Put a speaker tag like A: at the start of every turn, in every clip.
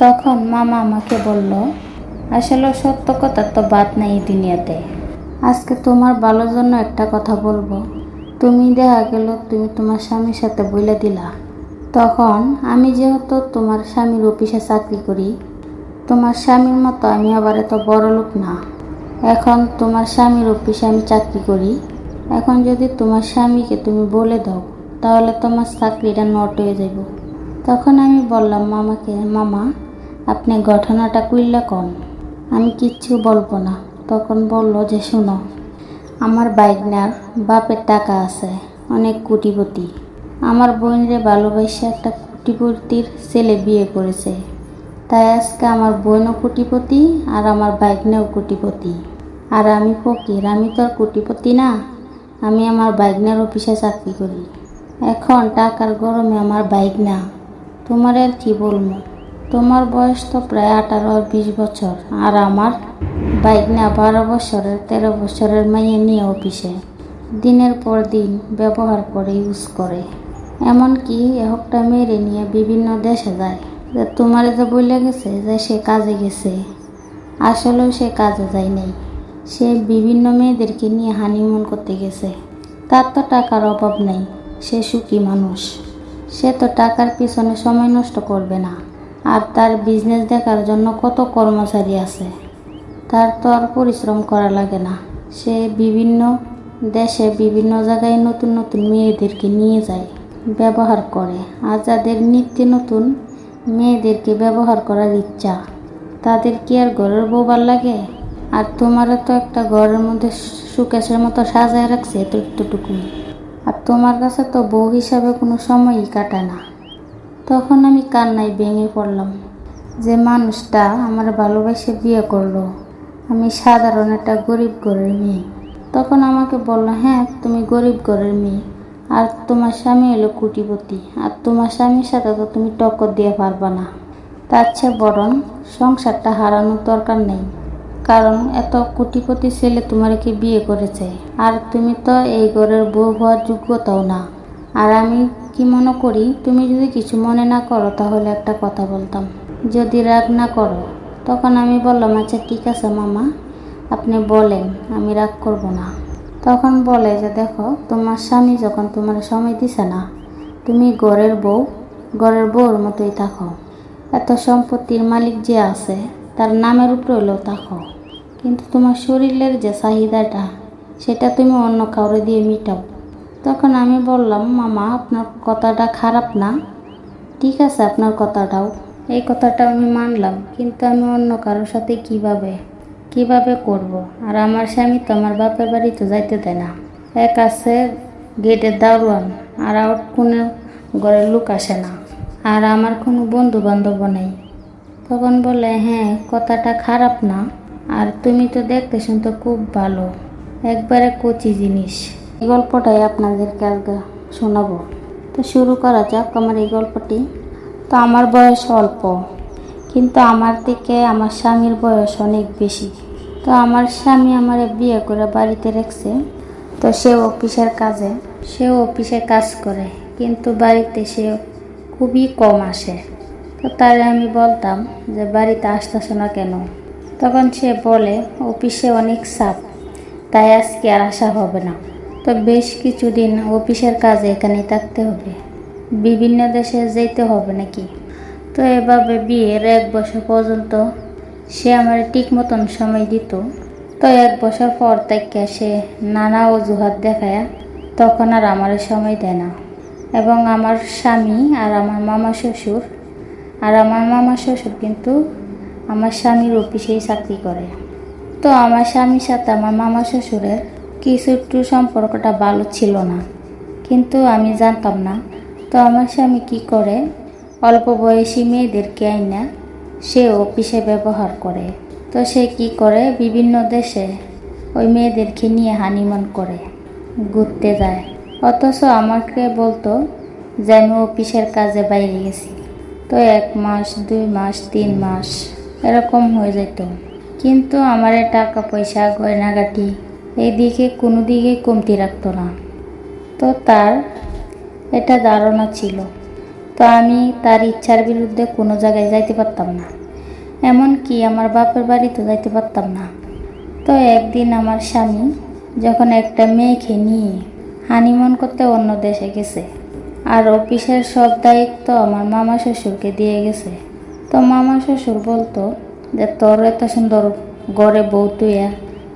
A: তখন মামা আমাকে বলল, আসলে সত্য কথা তো বাদ নাই এই দুনিয়াতে। আজকে তোমার ভালোর জন্য একটা কথা বলবো। তুমি দেখা গেল তুমি তোমার স্বামীর সাথে বলে দিলা। তখন আমি যেহেতু তোমার স্বামীর অফিসে চাকরি করি, তোমার স্বামীর মতো আমি আবার এত বড় লোক না। এখন তোমার স্বামীর অফিসে আমি চাকরি করি। এখন যদি তোমার স্বামীকে তুমি বলে দাও, তাহলে তোমার চাকরিটা নট হয়ে যাব। তখন আমি বললাম মামাকে, মামা আপনি ঘটনাটা কইলা কন, আমি কিচ্ছু বলবো না। তখন বলল যে শোনো, আমার বাইকনার বাপের টাকা আছে, অনেক কোটিপতি। আমার বোনরে ভালোবাসে একটা কোটিপতির ছেলে বিয়ে করেছে। তাই আজকে আমার বোনও কোটিপতি আর আমার বাইকনাও কোটিপতি। আর আমি ফকির, আমি তো আর কোটিপতি না। আমি আমার বাইকনার অফিসে চাকরি করি। এখন টাকার গরমে আমার বাইকনা, তোমার আর কি বলবো। তোমার বয়স তো প্রায় 18 আর 20 বছর, আর আমার বাইকনা 12 বছরের 13 বছরের মেয়ে নিয়ে অফিসে দিনের পর দিন ব্যবহার করে, ইউজ করে। এমনকি একটা মেয়েরে নিয়ে বিভিন্ন দেশে যায়। যে তোমার যে বলে গেছে যে সে কাজে গেছে, আসলেও সে কাজে যায় নাই। সে বিভিন্ন মেয়েদেরকে নিয়ে হানিমুন করতে গেছে। তার তো টাকার অভাব নেই, সে সুখী মানুষ। সে তো টাকার পিছনে সময় নষ্ট করবে না। আর তার বিজনেস দেখার জন্য কত কর্মচারী আছে, তার তো আর পরিশ্রম করা লাগে না। সে বিভিন্ন দেশে বিভিন্ন জায়গায় নতুন নতুন মেয়েদেরকে নিয়ে যায়, ব্যবহার করে। আর যাদের নিত্য নতুন মেয়েদেরকে ব্যবহার করার ইচ্ছা, তাদের কি আর ঘরের বউ ভাল লাগে? আর তোমারও তো একটা ঘরের মধ্যে সুকেশের মতো সাজায় রাখছে এতটুকুই। আর তোমার কাছে তো বউ হিসাবে কোনো সময়ই কাটায় না। তখন আমি কান্নায় ভেঙে পড়লাম যে মানুষটা আমার ভালোবেসে বিয়ে করলো, আমি সাধারণ একটা গরিব ঘরের মেয়ে। তখন আমাকে বলল, হ্যাঁ তুমি গরিব ঘরের মেয়ে, আর তোমার স্বামী হলো কোটিপতি, আর তোমার স্বামীর সাথে তো তুমি টক্কর দিয়ে পারবা না। তার চেয়ে বরং সংসারটা হারানোর দরকার নেই, কারণ এত কোটিপতি ছেলে তোমাকে বিয়ে করেছে, আর তুমি তো এই ঘরের বউ হওয়ার যোগ্যতাও না। আর আমি কি মনে করি, তুমি যদি কিছু মনে না করো তাহলে একটা কথা বলতাম, যদি রাগ না করো। তখন আমি বললাম, আচ্ছা ঠিক আছে মামা, আপনি বলেন, আমি রাগ করব না। তখন বলে যে দেখো, তোমার স্বামী যখন তোমার সময় দিছে না, তুমি ঘরের বউর মতোই থাকো। এত সম্পত্তির মালিক যে আছে তার নামের উপরে হলেও থাকো, কিন্তু তোমার শরীরের যে চাহিদাটা, সেটা তুমি অন্য কাউরে দিয়ে মিটাও। তখন আমি বললাম, মামা আপনার কথাটা খারাপ না, ঠিক আছে আপনার কথাটাও, এই কথাটা আমি মানলাম, কিন্তু আমি অন্য কারোর সাথে কিভাবে করব। আর আমার স্বামী তো আমার বাপের বাড়ি তো যাইতে দেয় না। এক আছে গেটের দারোয়ান, আর আউট কোনো ঘরের লোক আসে না। আর আমার কোনো বন্ধু বান্ধব নেই। তখন বলে, হ্যাঁ কথাটা খারাপ না, আর তুমি তো দেখতে শুনতে খুব ভালো, একবারে কচি জিনিস। এই গল্পটাই আপনাদেরকে আজকে শোনাবো। তো শুরু করা যাক আমার এই গল্পটি। তো আমার বয়স অল্প, কিন্তু আমার থেকে আমার স্বামীর বয়স অনেক বেশি। তো আমার স্বামী আমারে বিয়ে করে বাড়িতে রেখেছে। তো সে অফিসে কাজ করে, কিন্তু বাড়িতে সে খুবই কম আসে। তো তারে আমি বলতাম যে বাড়িতে আসতেছো না কেন? তখন সে বলে, অফিসে অনেক চাপ, তাই আজকে আর আসা হবে না। তো বেশ কিছুদিন অফিসের কাজে এখানেই থাকতে হবে, বিভিন্ন দেশে যেতে হবে নাকি। তো এভাবে বিয়ের 1 বছর পর্যন্ত সে আমার ঠিক মতন সময় দিত। তো 1 বছর পর থেকে সে নানা অজুহাত দেখায় তখন আর আমার সময় দেয় না। এবং আমার স্বামী আর আমার মামা শ্বশুর কিন্তু আমার স্বামীর অফিসেই চাকরি করে। তো আমার স্বামীর সাথে আমার মামা শ্বশুরের কিছু একটু সম্পর্কটা ভালো ছিল না, কিন্তু আমি জানতাম না। তো আমার স্বামী কি করে, অল্প বয়সী মেয়েদেরকে আইনা সে অফিসে ব্যবহার করে। তো সে কি করে, বিভিন্ন দেশে ওই মেয়েদেরকে নিয়ে হানিমুন করে, ঘুরতে যায়। অথচ আমাকে বলতো যে আমি অফিসের কাজে বাইরে গেছি। তো 1 মাস 2 মাস 3 মাস এরকম হয়ে যেত, কিন্তু আমার টাকা পয়সা গয়নাগাটি এইদিকে কোনো দিকে কমতি রাখতো না। তো তার এটা ধারণা ছিল তো আমি তার ইচ্ছার বিরুদ্ধে কোনো জায়গায় যাইতে পারতাম না, এমনকি আমার বাপের বাড়িতে যাইতে পারতাম না। তো একদিন আমার স্বামী যখন একটা মেয়েকে নিয়ে হানিমুন করতে অন্য দেশে গেছে, আর অফিসের সব দায়িত্ব আমার মামা শ্বশুরকে দিয়ে গেছে। তো মামা শ্বশুর বলতো যে তোর এত সুন্দর ঘরে বউ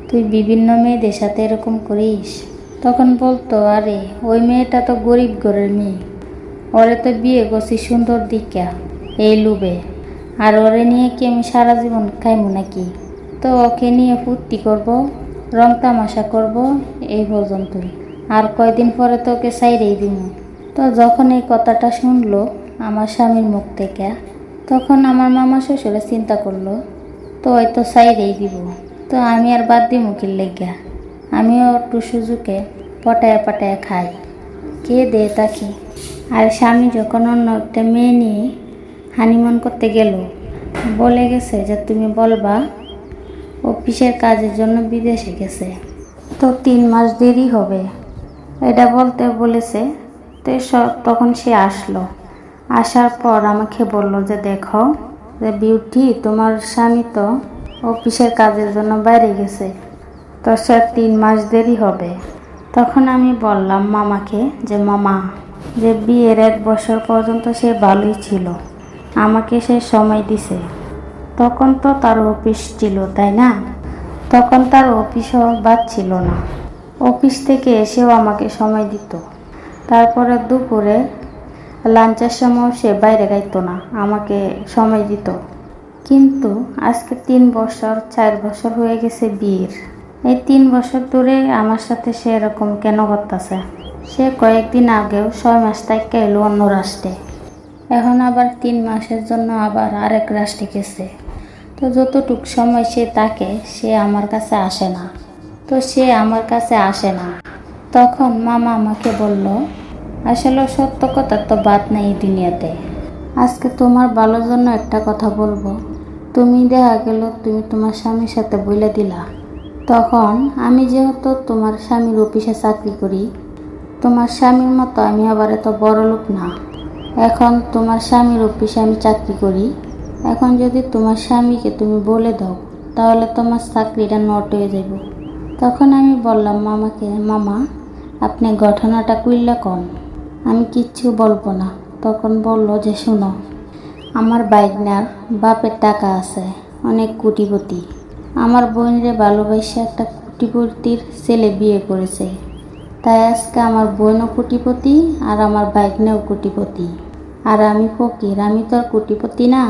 A: তুই বিভিন্ন মেয়েদের সাথে এরকম করিস। তখন বলতো, আরে ওই মেয়েটা তো গরিব ঘরের মেয়ে, ওরে তো বিয়ে করছি সুন্দর দিকা এই লুবে, আর ওরে নিয়ে কি আমি সারা জীবন খাইমু নাকি? তো ওকে নিয়ে ফুর্তি করব, রং তামাশা করব, এই পর্যন্তই। আর কয়দিন পরে তো ওকে সাইরেই দিব। তো যখন এই কথাটা শুনলো আমার স্বামীর মুখ থেকে, তখন আমার মামা শ্বশুরে চিন্তা করলো, তো ওই তো সাইরেই দিব, তো আমি আর বাদ দিই মুখির লেগা। আমিও একটু সুযোগে পটায়া পটায়া খাই, কে দে তাকে। আর স্বামী যখন অন্য একটা মেয়ে নিয়ে হানিমুন করতে গেল, বলে গেছে যে তুমি বলবা অফিসের কাজের জন্য বিদেশে গেছে, তো 3 মাস দেরি হবে, এটা বলতে বলেছে। তো তখন সে আসলো, আসার পর আমাকে বলল যে দেখো যে বিউটি, তোমার স্বামী তো অফিসের কাজের জন্য বাইরে গেছে, তো সে 3 মাস দেরি হবে। তখন আমি বললাম মামাকে যে মামা, যে বিয়ের 1 বছর পর্যন্ত সে ভালোই ছিল, আমাকে সে সময় দিছে, তখন তো তার অফিস ছিল তাই না? তখন তার অফিসও বাদ ছিল না, অফিস থেকে এসেও আমাকে সময় দিত। তারপরে দুপুরে লাঞ্চের সময় সে বাইরে গাইতো না, আমাকে সময় দিত। কিন্তু আজকে 3 বছর 4 বছর হয়ে গেছে বিয়ের, এই 3 বছর ধরে আমার সাথে সে এরকম কেন করতেছে? সে কয়েকদিন আগেও 6 মাস থেকে এলো অন্য রাষ্ট্রে, এখন আবার 3 মাসের জন্য আবার আরেক রাষ্ট্রে গেছে। তো যতটুক সময় সে থাকে সে আমার কাছে আসে না, তখন মামা আমাকে বলল, আসলে সত্য কথা তো বাদ নাই এই দুনিয়াতে। আজকে তোমার ভালোর জন্য একটা কথা বলবো, তুমি দেখা গেল তুমি তোমার স্বামীর সাথে বলে দিলা। তখন আমি যেহেতু তোমার স্বামীর অফিসে চাকরি করি, তোমার স্বামীর মতো আমি আবার এত বড় লোক না। এখন তোমার স্বামীর অফিসে আমি চাকরি করি, এখন যদি তোমার স্বামীকে তুমি বলে দাও তাহলে তোমার চাকরিটা নট হয়ে যাব। তখন আমি বললাম মামাকে, মামা আপনি ঘটনাটা কইলা কন, আমি কিচ্ছু বলবো না। তখন বলল যে শোনো, আমার বাইকনার বাপের টাকা আছে, অনেক কোটিপতি, আমার বোনরে ভালোবাসে একটা কোটিপতির ছেলে বিয়ে করেছে, তাই আজকে আমার বোনও কোটিপতি আর আমার বাইকনাও কোটিপতি, আর আমি ফকির, আমি তো আর কোটিপতি না,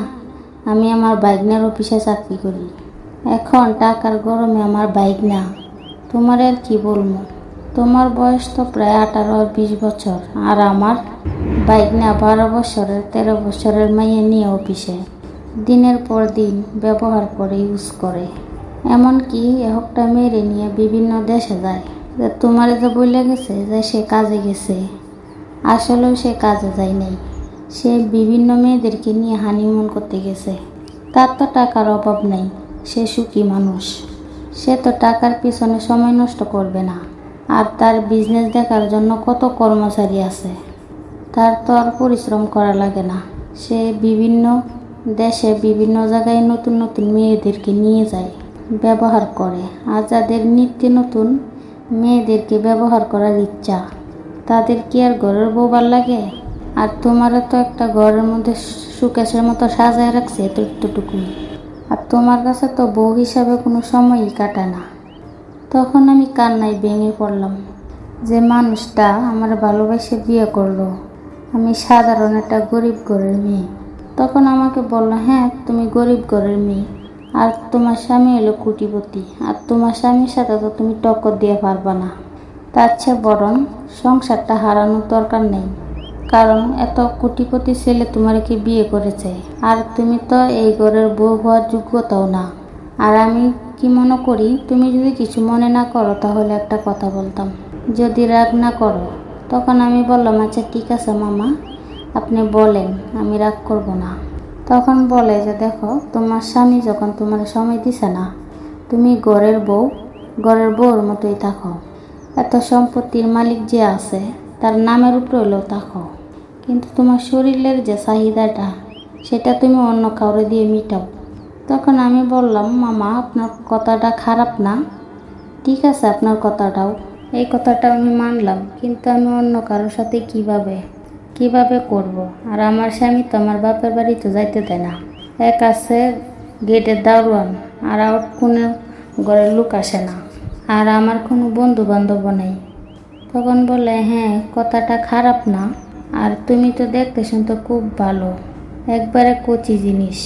A: আমি আমার বাইকনার অফিসে চাকরি করি। এখন টাকার গরমে আমার বাইকনা, তোমার আর কি বলবো, তোমার বয়স তো প্রায় 18-20 বছর, আর আমার বাইকনা 12 বছরের 13 বছরের মেয়ে নিয়ে অফিসে দিনের পর দিন ব্যবহার করে, ইউজ করে, এমনকি একটা মেয়েরে নিয়ে বিভিন্ন দেশে যায়। যে তোমার যে বলে গেছে যে সে কাজে গেছে, আসলেও সে কাজে যায় নাই, সে বিভিন্ন মেয়েদেরকে নিয়ে হানিমুন করতে গেছে। তার তো টাকার অভাব নাই, সে সুখী মানুষ, সে তো টাকার পিছনে সময় নষ্ট করবে না। আর তার বিজনেস দেখার জন্য কত কর্মচারী আছে, তার তো আর পরিশ্রম করা লাগে না। সে বিভিন্ন দেশে বিভিন্ন জায়গায় নতুন নতুন মেয়েদেরকে নিয়ে যায়, ব্যবহার করে, আর যাদের নিত্য নতুন মেয়েদেরকে ব্যবহার করার ইচ্ছা, তাদের কি আর ঘরের বউ ভাল লাগে? আর তোমারও তো একটা ঘরের মধ্যে সুকেশের মতো সাজায় রাখছে এতটুকুই, আর তোমার কাছে তো বউ হিসাবে কোনো সময়ই কাটায় না। তখন আমি কান্নায় ভেঙে পড়লাম যে মানুষটা আমার ভালোবেসে বিয়ে করলো, আমি সাধারণ একটা গরিব ঘরের মেয়ে। তখন আমাকে বললো, হ্যাঁ তুমি গরিব ঘরের মেয়ে, আর তোমার স্বামী এলো কোটিপতি, আর তোমার স্বামীর সাথে তো তুমি টক্কর দিয়ে পারবা না, তার চেয়ে বরং সংসারটা হারানোর দরকার নেই, কারণ এত কোটিপতি ছেলে তোমাকে বিয়ে করেছে, আর তুমি তো এই ঘরের বউ হওয়ার যোগ্যতাও না। আর আমি কি মনে করি, তুমি যদি কিছু মনে না করো তাহলে একটা কথা বলতাম, যদি রাগ না করো। তখন আমি বললাম, আচ্ছা ঠিক আছে মামা, আপনি বলেন, আমি রাগ করব না। তখন বলে যে দেখো, তোমার স্বামী যখন তোমার সময় দিছে না, তুমি ঘরের বউর মতোই থাকো, এত সম্পত্তির মালিক যে আছে তার নামের উপরে হলেও থাকো, কিন্তু তোমার শরীরের যে চাহিদাটা সেটা তুমি অন্য কাউরে দিয়ে মিটাও। তখন আমি বললাম, মামা আপনার কথাটা খারাপ না, ঠিক আছে আপনার কথাটাও, এই কথাটা আমি মানলাম, কিন্তু আমি অন্য কারোর সাথে কিভাবে করব। আর আমার স্বামী তো আমার বাপের বাড়ি তো যাইতে দেয় না। এক আছে গেটের দারোয়ান, আর আউট কোনো ঘরের লোক আসে না, আর আমার কোনো বন্ধু বান্ধব নেই। তখন বলে, হ্যাঁ কথাটা খারাপ না, আর তুমি তো দেখতে শুনতে খুব ভালো, একবারে কচি জিনিস।